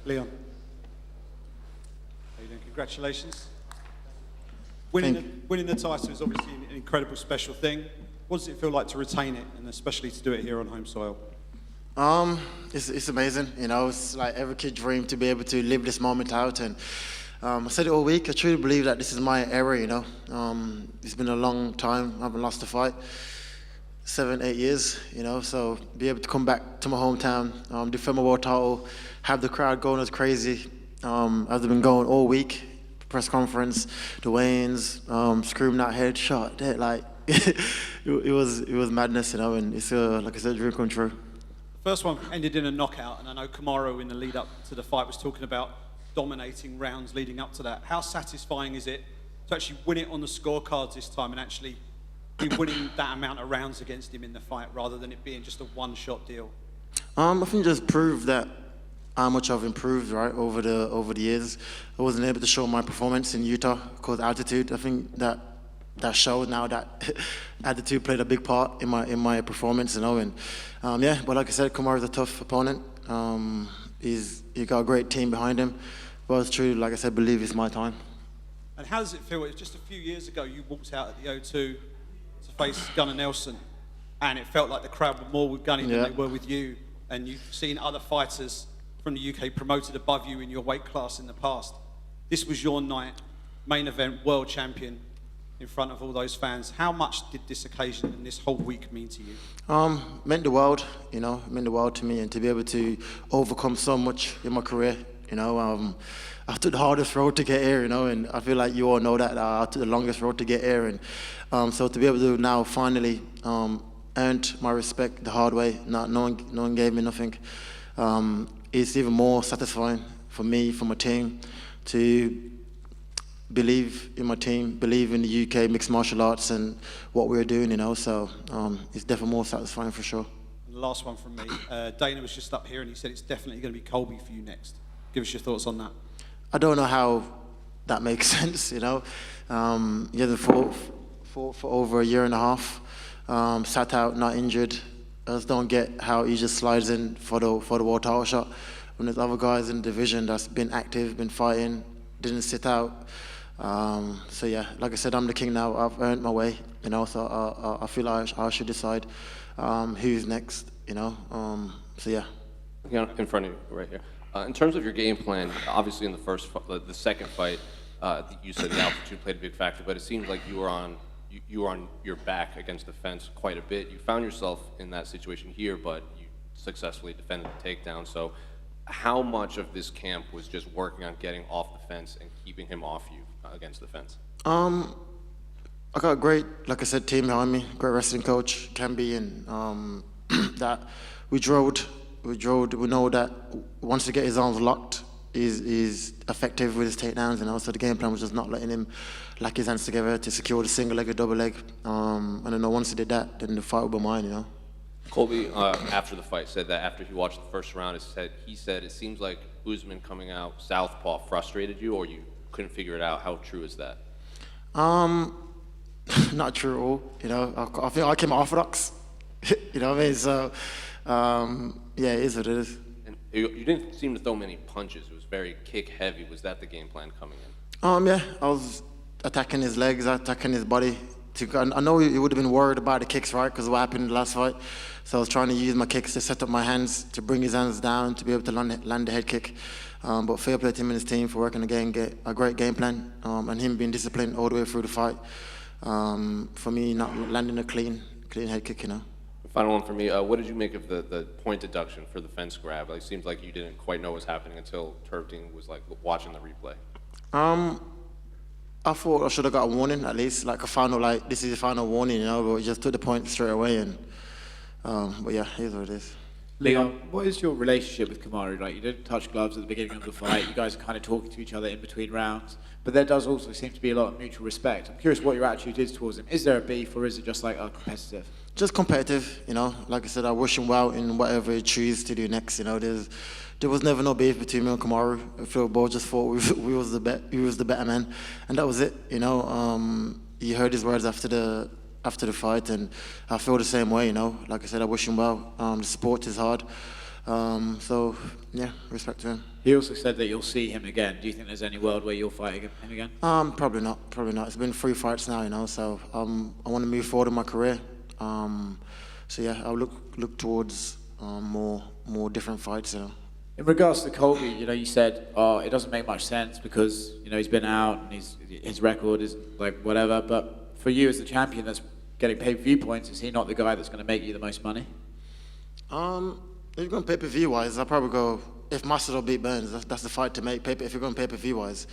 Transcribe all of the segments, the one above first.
Leon, how you doing? Congratulations. Winning the title is obviously an incredible special thing. What does it feel like to retain it, and especially to do it here on home soil? It's amazing, you know. It's like every kid's dream to be able to live this moment out. And I said it all week. I truly believe that this is my era, you know. It's been a long time. I haven't lost a fight. 7, 8 years, you know. So be able to come back to my hometown, defend my world title, have the crowd going as crazy as they've been going all week. Press conference, the weigh-ins, screaming out headshot, like it was madness, you know. And it's like I said, dream come true. The first one ended in a knockout, and I know Kamaru in the lead up to the fight was talking about dominating rounds leading up to that. How satisfying is it to actually win it on the scorecards this time and actually be winning that amount of rounds against him in the fight rather than it being just a one-shot deal? I think just proved that how much I've improved, right, over the years. I wasn't able to show my performance in Utah because altitude. I think that showed now that altitude played a big part in my performance, you know. And yeah, but like I said, Kamaru's a tough opponent. He's got a great team behind him. But it's true, like I said, believe it's my time. And how does it feel? It was just a few years ago you walked out at the O2 to face Gunnar Nelson, and it felt like the crowd were more with Gunny than they were with you. And you've seen other fighters from the UK promoted above you in your weight class in the past. This was your night, main event, world champion, in front of all those fans. How much did this occasion and this whole week mean to you? Meant the world, you know, meant the world to me, and to be able to overcome so much in my career, you know. I took the hardest road to get here, you know, and I feel like you all know that I took the longest road to get here, and so to be able to now finally earned my respect the hard way, no one gave me nothing. It's even more satisfying for me, for my team, to believe in my team, believe in the UK mixed martial arts and what we're doing, you know. So it's definitely more satisfying for sure. And the last one from me. Dana was just up here and he said it's definitely going to be Colby for you next. Give us your thoughts on that. I don't know how that makes sense, you know. He hasn't fought for over a year and a half, sat out, not injured. I just don't get how he just slides in for the world title shot when there's other guys in the division that's been active, been fighting, didn't sit out. So yeah, like I said, I'm the king now. I've earned my way, you know. So I feel like I should decide who's next, you know. So yeah. In front of you, right here. In terms of your game plan, obviously in the second fight, you said the altitude played a big factor, but it seems like you were on your back against the fence quite a bit. You found yourself in that situation here, but you successfully defended the takedown. So how much of this camp was just working on getting off the fence and keeping him off you against the fence? I got a great, like I said, team behind me, great wrestling coach, Camby, and that we drilled. We know that once we get his arms locked, he's effective with his takedowns, and also the game plan was just not letting him lock his hands together to secure the single leg or double leg. And I know once he did that, then the fight would be mine, you know. Colby, after the fight, said that after he watched the first round, he said it seems like Usman coming out southpaw frustrated you, or you couldn't figure it out. How true is that? Not true at all. You know, I think I came orthodox. You know what I mean? So, yeah, it is what it is. And you didn't seem to throw many punches. It was very kick heavy. Was that the game plan coming in? Yeah, I was attacking his legs, attacking his body. I know he would have been worried about the kicks, right? Because of what happened in the last fight. So I was trying to use my kicks to set up my hands, to bring his hands down, to be able to land the head kick. But fair play to him and his team for working again, get a great game plan, and him being disciplined all the way through the fight. For me, not landing a clean head kick, you know. Final one for me. What did you make of the point deduction for the fence grab? Like, it seems like you didn't quite know what was happening until Turpting was like watching the replay. I thought I should have got a warning at least, like a final, like this is a final warning, you know. But we just took the point straight away, and but yeah, here's what it is. Leon, what is your relationship with Kamaru? Like, you didn't touch gloves at the beginning of the fight. You guys are kind of talking to each other in between rounds, but there does also seem to be a lot of mutual respect. I'm curious what your attitude is towards him. Is there a beef, or is it just like competitive? Just competitive, you know. Like I said, I wish him well in whatever he chooses to do next. You know, there was never no beef between me and Kamaru. I feel both just thought we was the better man, and that was it. You know, you heard his words after the fight, and I feel the same way. You know, like I said, I wish him well. The sport is hard. So, yeah, respect to him. He also said that you'll see him again. Do you think there's any world where you'll fight him again? Probably not. Probably not. It's been 3 fights now, you know. So I want to move forward in my career. So yeah, I'll look towards more different fights, you know. In regards to Colby, you know, you said, oh, it doesn't make much sense because, you know, he's been out and his record is like whatever. But for you as the champion that's getting pay-per-view points, is he not the guy that's going to make you the most money? If you're going pay-per-view wise, I'll probably go, if Masvidal beat Burns, that's the fight to make, if you're going pay-per-view wise.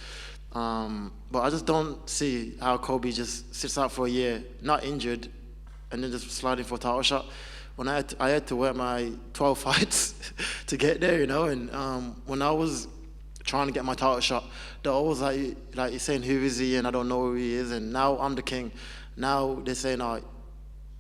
But I just don't see how Colby just sits out for a year, not injured, and then just sliding for a title shot. When I had to work my 12 fights to get there, you know, and when I was trying to get my title shot, they're always like you're saying, who is he? And I don't know who he is. And now I'm the king. Now they're saying,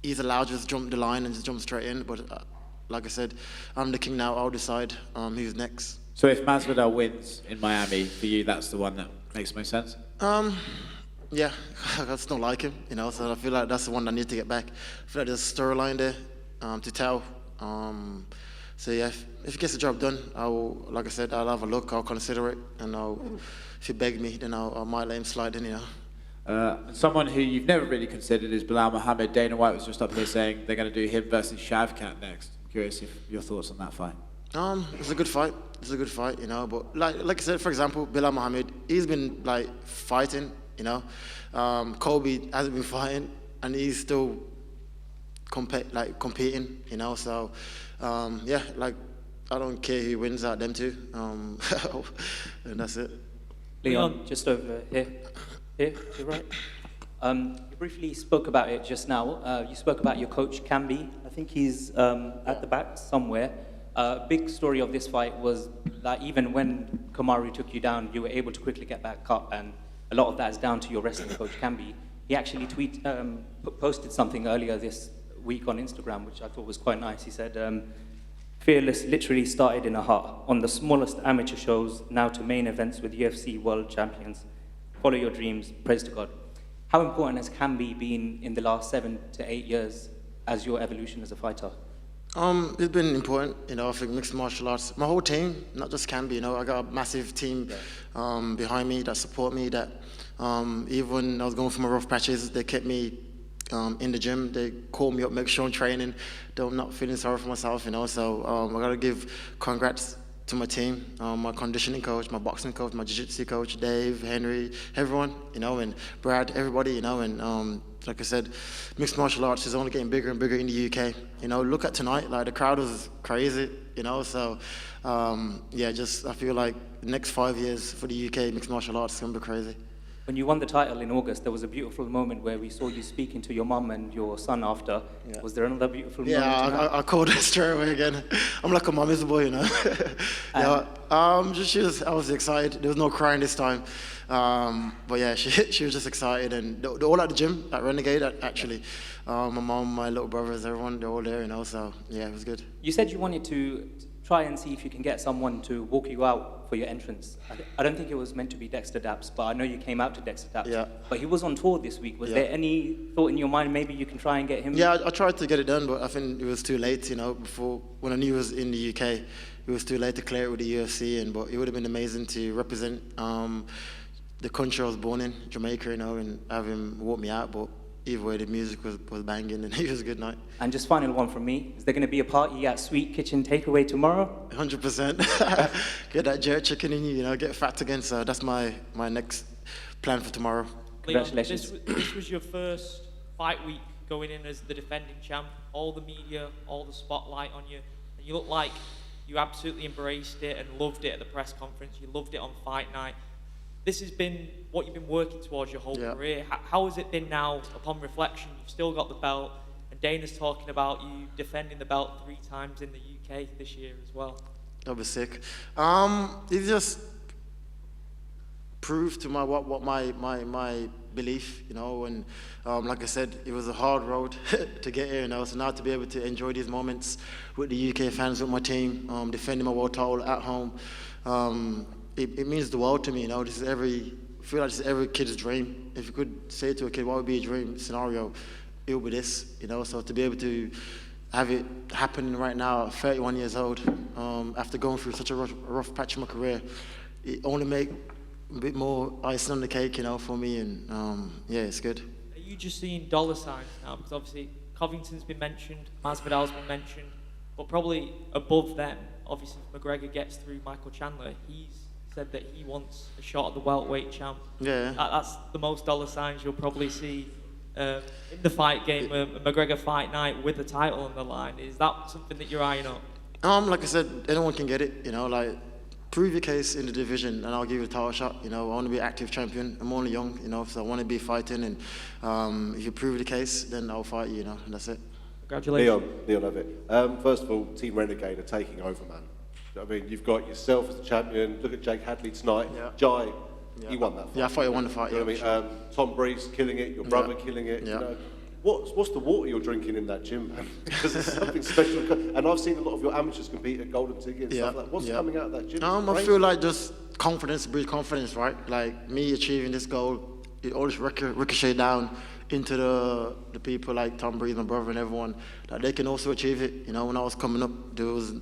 he's allowed to just jump the line and just jump straight in. But like I said, I'm the king now. I'll decide who's next. So if Masvidal wins in Miami, for you, that's the one that makes most sense? Yeah, I just don't like him, you know, so I feel like that's the one I need to get back. I feel like there's a storyline there to tell. So yeah, if he gets the job done, like I said, I'll have a look, I'll consider it, and if he begs me, then I might let him slide in, you know. Someone who you've never really considered is Bilal Muhammad. Dana White was just up here saying they're going to do him versus Shavkat next. I'm curious if your thoughts on that fight. It's a good fight. It's a good fight, you know. But like I said, for example, Bilal Muhammad, he's been like fighting, you know. Colby hasn't been fighting, and he's still competing, you know. So yeah, like I don't care who wins out them two, and that's it. Leon, just over here. Here, you're right. You briefly spoke about it just now. You spoke about your coach, Camby. I think he's at the back somewhere. Big story of this fight was that even when Kamaru took you down, you were able to quickly get back up, and a lot of that is down to your wrestling coach, Camby. He actually posted something earlier this week on Instagram, which I thought was quite nice. He said, Fearless literally started in a hut, on the smallest amateur shows, now to main events with UFC world champions. Follow your dreams, praise to God. How important has Camby been in the last 7 to 8 years as your evolution as a fighter? It's been important, you know. I think mixed martial arts, my whole team, not just Camby, you know. I got a massive team behind me that support me. That even when I was going through my rough patches, they kept me in the gym. They called me up, make sure I'm training. Though I'm not feeling sorry for myself, you know. So I gotta give congrats to my team, my conditioning coach, my boxing coach, my jiu-jitsu coach, Dave, Henry, everyone, you know, and Brad, everybody, you know, and like I said, mixed martial arts is only getting bigger and bigger in the UK. You know, look at tonight, like the crowd was crazy, you know, so yeah, I feel like the next 5 years for the UK mixed martial arts is gonna be crazy. When you won the title in August, there was a beautiful moment where we saw you speaking to your mum and your son after. Yeah. Was there another beautiful moment? Yeah, I called her straight away again. I'm like a mommy's boy, you know. Yeah, I was excited. There was no crying this time. But yeah, she was just excited, and they're all at the gym at Renegade, actually. My mom, my little brothers, everyone, they're all there, you know, so yeah, it was good. You said you wanted to try and see if you can get someone to walk you out for your entrance. I don't think it was meant to be Dexter Daps, but I know you came out to Dexter Daps. Yeah. But he was on tour this week. Was there any thought in your mind maybe you can try and get him? Yeah, I tried to get it done, but I think it was too late, you know, when I knew he was in the UK, it was too late to clear it with the UFC, but it would have been amazing to represent the country I was born in, Jamaica, you know, and have him walk me out, but either way, the music was banging, and it was a good night. And just final one from me. Is there going to be a party at Sweet Kitchen Takeaway tomorrow? 100%. Get that jerk chicken in you, you know, get fat again. So that's my next plan for tomorrow. Congratulations. Leon, this was your first fight week going in as the defending champ. All the media, all the spotlight on you. And you look like you absolutely embraced it and loved it at the press conference. You loved it on fight night. This has been what you've been working towards your whole career. How has it been now, upon reflection? You've still got the belt, and Dana's talking about you defending the belt 3 times in the UK this year as well. That was sick. It just proved to my belief, you know, and like I said, it was a hard road to get here, you know, so now to be able to enjoy these moments with the UK fans, with my team, defending my world title at home, it means the world to me, you know. I feel like this is every kid's dream. If you could say to a kid, what would be a dream scenario, it would be this, you know. So to be able to have it happening right now at 31 years old, after going through such a rough patch of my career, it only make a bit more icing on the cake, you know, for me, and yeah, it's good. Are you just seeing dollar signs now? Because obviously Covington's been mentioned, Masvidal's been mentioned, but probably above them, obviously if McGregor gets through Michael Chandler, he's said that he wants a shot at the welterweight champ. Yeah. That's the most dollar signs you'll probably see in the fight game, a McGregor fight night with a title on the line. Is that something that you're eyeing up? Like I said, anyone can get it, you know, like, prove your case in the division and I'll give you a title shot, you know. I want to be active champion. I'm only young, you know, so I want to be fighting, and if you prove the case, then I'll fight you, you know, and that's it. Congratulations. Leon Abbott. First of all, Team Renegade are taking over, man. I mean, you've got yourself as the champion. Look at Jake Hadley tonight. Yeah. Jai, he won that fight. Yeah, I thought he won the fight, You know what I mean? Tom Breeze killing it, your brother killing it. Yeah. You know, what's the water you're drinking in that gym, man? Because it's something special. And I've seen a lot of your amateurs compete at Golden Ticket and stuff like that. What's coming out of that gym? I feel like just confidence breeds confidence, right? Like me achieving this goal, it always ricochet down into the people like Tom Breeze, my brother, and everyone, that they can also achieve it. You know, when I was coming up, there was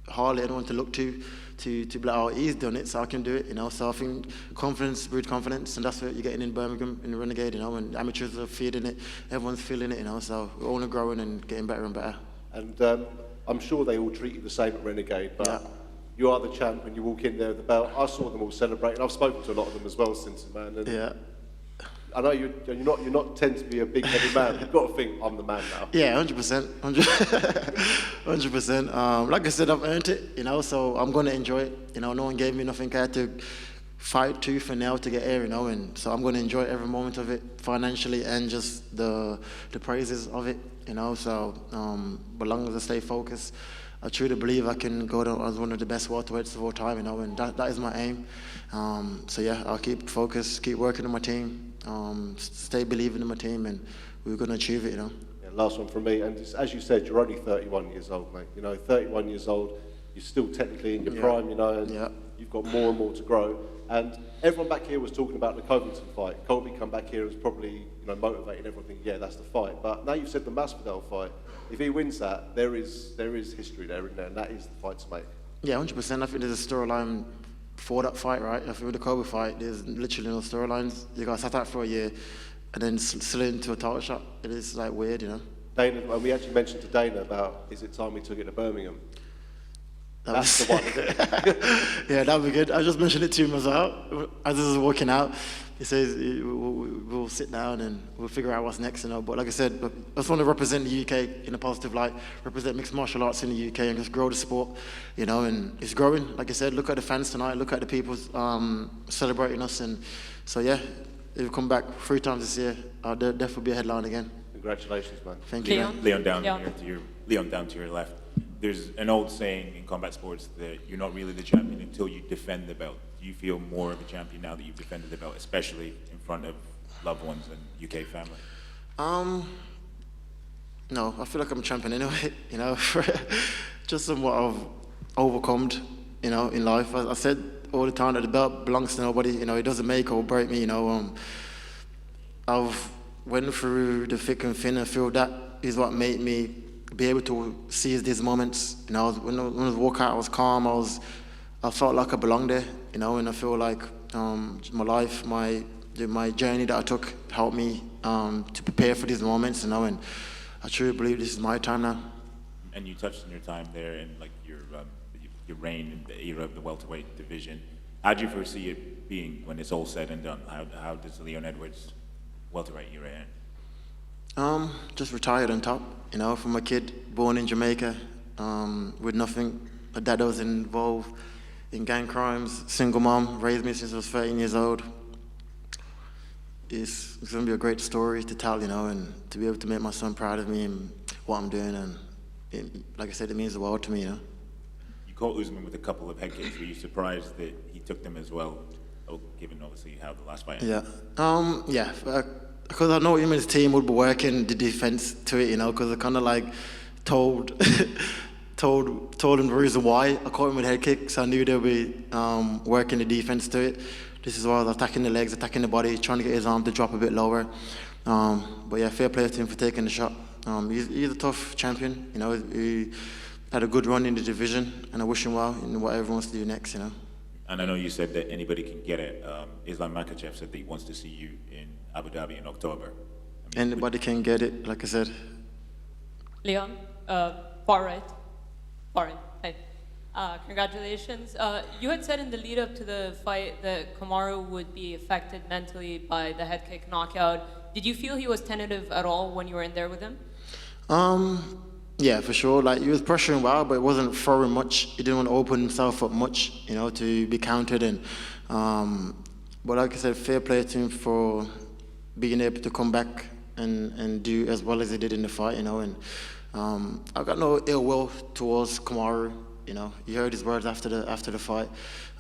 hardly anyone to look to be like, oh, he's done it, so I can do it, you know. So I think confidence breeds confidence, and that's what you're getting in Birmingham, in the Renegade, you know, and amateurs are feeding it, everyone's feeling it, you know, so we're only growing and getting better and better. And I'm sure they all treat you the same at Renegade, but you are the champ when you walk in there with the belt. I saw them all celebrating. I've spoken to a lot of them as well since, man. And I know you're not tend to be a big heavy man. You've got to think I'm the man now. Yeah, 100%, 100%. Like I said, I've earned it, you know, so I'm going to enjoy it. You know, no one gave me nothing. I had to fight tooth and nail to get here, you know, and so I'm going to enjoy every moment of it, financially and just the praises of it, you know. So, but long as I stay focused, I truly believe I can go down as one of the best welterweights of all time, you know, and that is my aim. So yeah, I'll keep focused, keep working on my team, stay believing in my team, and we're going to achieve it, you know. Yeah, last one from me, and as you said, you're only 31 years old, mate. You know, 31 years old, you're still technically in your prime, you know, and you've got more and more to grow. And everyone back here was talking about the Covington fight. Colby come back here and was probably, you know, motivating everyone thinking, yeah, that's the fight. But now you've said the Masvidal fight. If he wins that, there is history there, isn't there? And that is the fight to make. Yeah, 100%. I think there's a storyline for that fight, right? I think with the Colby fight, there's literally no storylines. You got sat out for a year and then slid into a title shot. It is like weird, you know. Dana, and we actually mentioned to Dana about, is it time we took it to Birmingham? That's the one, isn't it? Yeah, that would be good. I just mentioned it to him as well. As this is walking out, he says we'll sit down and we'll figure out what's next, you know. But like I said, I just want to represent the UK in a positive light, represent mixed martial arts in the UK and just grow the sport, you know. And it's growing. Like I said, look at the fans tonight, look at the people celebrating us. And so, yeah, if we come back 3 times this year, I'll definitely be a headline again. Congratulations, man. Thank you. Leon, down to your left. There's an old saying in combat sports that you're not really the champion until you defend the belt. Do you feel more of a champion now that you've defended the belt, especially in front of loved ones and UK family? No, I feel like I'm a champion anyway, you know. Just somewhat I've overcome, you know, in life. I said all the time that the belt belongs to nobody, you know. It doesn't make or break me, you know. I've went through the thick and thin. I feel that is what made me be able to seize these moments. You know, when I was walking out, I was calm. I felt like I belonged there, you know, and I feel like my life, my journey that I took helped me to prepare for these moments, you know, and I truly believe this is my time now. And you touched on your time there in like your reign in the era of the welterweight division. How do you foresee it being when it's all said and done? How does the Leon Edwards welterweight era end? Just retired on top, you know, from a kid born in Jamaica, with nothing. My dad was involved in gang crimes, single mom, raised me since I was 13 years old. It's going to be a great story to tell, you know, and to be able to make my son proud of me and what I'm doing, and like I said, it means the world to me, you know. You caught Usman with a couple of head kicks. Were you surprised that he took them as well, given obviously how the last fight ended? Yeah. Because I know him and his team would be working the defense to it, you know, because I kind of like told him the reason why I caught him with head kicks. I knew they'd be working the defense to it. This is why I was attacking the legs, attacking the body, trying to get his arm to drop a bit lower. But yeah, fair play to him for taking the shot. He's a tough champion. You know, he had a good run in the division, and I wish him well in whatever he wants to do next. You know. And I know you said that anybody can get it. Islam Makhachev said that he wants to see you in Abu Dhabi in October. I mean, Anybody can get it, like I said. Leon, far right. Hey, congratulations. You had said in the lead up to the fight that Kamaru would be affected mentally by the head kick knockout. Did you feel he was tentative at all when you were in there with him? Yeah, for sure. Like, he was pressuring well, but it wasn't throwing much. He didn't want to open himself up much, you know, to be countered. And but like I said, fair play to him for being able to come back and do as well as he did in the fight, you know. And I got no ill will towards Kamaru. You know, you heard his words after the fight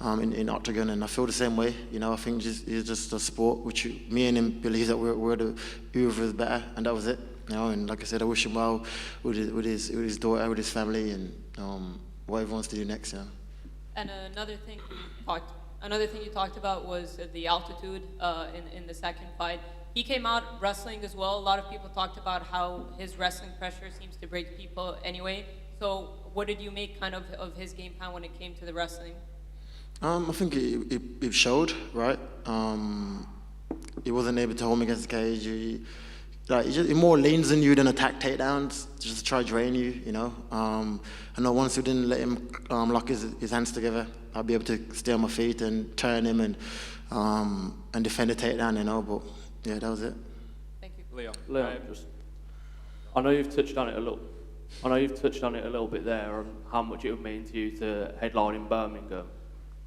in Octagon, and I feel the same way. You know, I think it's just a sport which me and him believe that we're the whoever is better, and that was it. You know, and like I said, I wish him well with his daughter, with his family, and whatever he wants to do next. You know. And another thing you talked about was the altitude in the second fight. He came out wrestling as well. A lot of people talked about how his wrestling pressure seems to break people anyway. So what did you make kind of his game plan when it came to the wrestling? I think it showed, right? He wasn't able to hold me against the cage. He more leans on you than attack takedowns, just to try to drain you, you know. I know once we didn't let him lock his hands together, I'll be able to stay on my feet and turn him and defend the takedown, you know. But yeah, that was it. Thank you. Leon, I know you've touched on it a little bit there on how much it would mean to you to headline in Birmingham.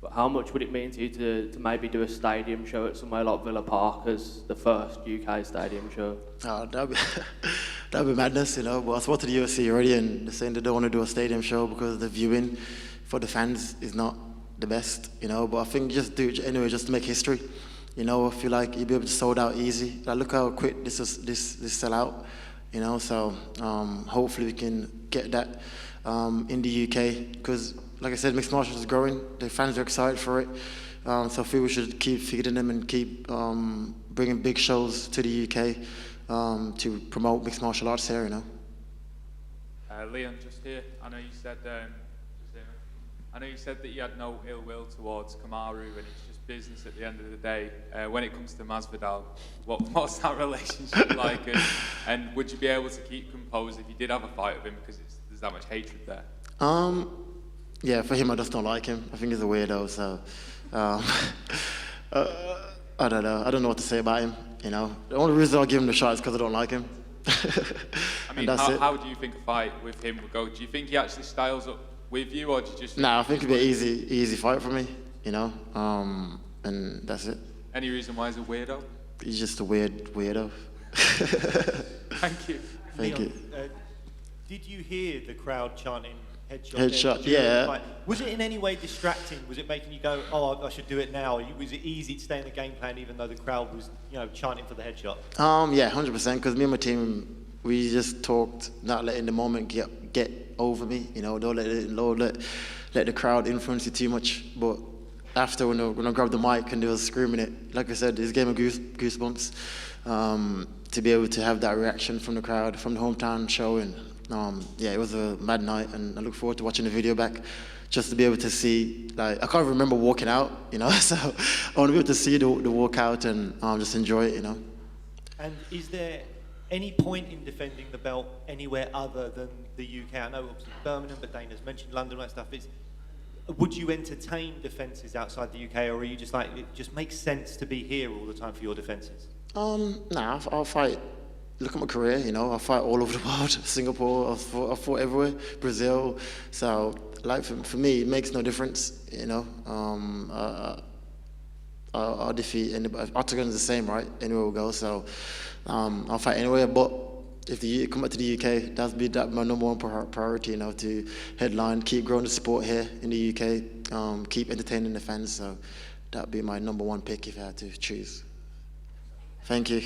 But how much would it mean to you to maybe do a stadium show at somewhere like Villa Park as the first UK stadium show? Oh, that'd be madness, you know. But I spoke to the UFC already, and they're saying they don't want to do a stadium show because the viewing for the fans is not the best, you know. But I think just do it anyway, just to make history. You know, I feel like you'll be able to sold out easy. Like, look how quick this sell out, you know. So hopefully we can get that in the UK, because like I said, mixed martial arts is growing. The fans are excited for it. So I feel we should keep feeding them and keep bringing big shows to the UK to promote mixed martial arts here, you know. Leon, just here. I know you said that you had no ill will towards Kamaru, and it's just business at the end of the day. When it comes to Masvidal, what's that relationship like? And would you be able to keep composed if you did have a fight with him, because there's that much hatred there? Yeah, for him, I just don't like him. I think he's a weirdo, so I don't know. I don't know what to say about him, you know. The only reason I'll give him the shot is because I don't like him. I mean, how do you think a fight with him would go? Do you think he actually styles up with you, or do you just... Nah, I think it'd be an easy fight for me, you know, and that's it. Any reason why he's a weirdo? He's just a weirdo. Thank you. Thank you. Did you hear the crowd chanting headshot? Headshot, yeah. Was it in any way distracting? Was it making you go, oh, I should do it now? Was it easy to stay in the game plan even though the crowd was, you know, chanting for the headshot? Yeah, 100%, because me and my team, we just talked, not letting the moment get over me, you know, don't let the crowd influence you too much. But after, when I grabbed the mic and they was screaming it, like I said, it's gave me goosebumps to be able to have that reaction from the crowd, from the hometown show. And yeah, it was a mad night, and I look forward to watching the video back, just to be able to see, like, I can't remember walking out, you know, so I want to be able to see the walk out and just enjoy it, you know. And is there any point in defending the belt anywhere other than the UK? I know obviously Birmingham, but Dana's mentioned London, that stuff. Would you entertain defences outside the UK, or are you just like, it just makes sense to be here all the time for your defences? Nah, I'll fight. Look at my career, you know, I fight all over the world. Singapore, I fought everywhere, Brazil. So, like, for me, it makes no difference, you know. I'll defeat anybody. Octagon is the same, right? Anywhere we go, so I'll fight anywhere. But if you come back to the UK, that'd my number one priority, you know, to headline, keep growing the support here in the UK, keep entertaining the fans. So that'd be my number one pick if I had to choose. Thank you.